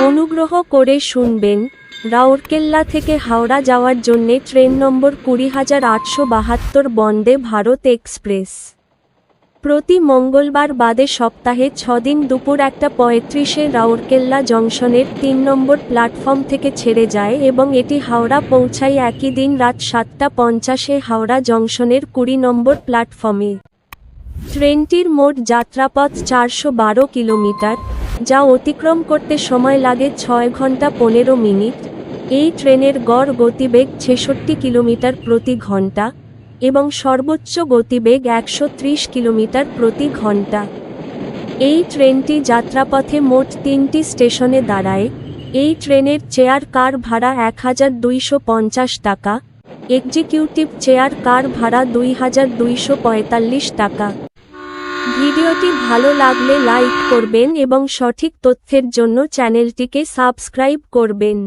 অনুগ্রহ করে শুনবেন, রাউরকেল্লা থেকে হাওড়া যাওয়ার জন্যে ট্রেন নম্বর 20872 বন্দে ভারত এক্সপ্রেস। প্রতি মঙ্গলবার বাদে সপ্তাহে 6 দিন দুপুর 1:35-এ রাউরকেল্লা জংশনের 3 নম্বর প্ল্যাটফর্ম থেকে ছেড়ে যায় এবং এটি হাওড়া পৌঁছায় একই দিন রাত 7:50-এ হাওড়া জংশনের 20 নম্বর প্ল্যাটফর্মে। ট্রেনটির মোট যাত্রাপথ 412 কিলোমিটার, যা অতিক্রম করতে সময় লাগে 6 ঘন্টা 15 মিনিট। এই ট্রেনের গড় গতিবেগ 66 কিলোমিটার প্রতি ঘন্টা এবং সর্বোচ্চ গতিবেগ 130 কিলোমিটার প্রতি ঘন্টা। এই ট্রেনটি যাত্রাপথে মোট 3টি স্টেশনে দাঁড়ায়। এই ট্রেনের চেয়ার কার ভাড়া 1250 টাকা, এক্সিকিউটিভ চেয়ার কার ভাড়া 2245 টাকা। ভিডিওটি ভালো লাগলে লাইক করবেন এবং সঠিক তথ্যের জন্য চ্যানেলটিকে সাবস্ক্রাইব করবেন।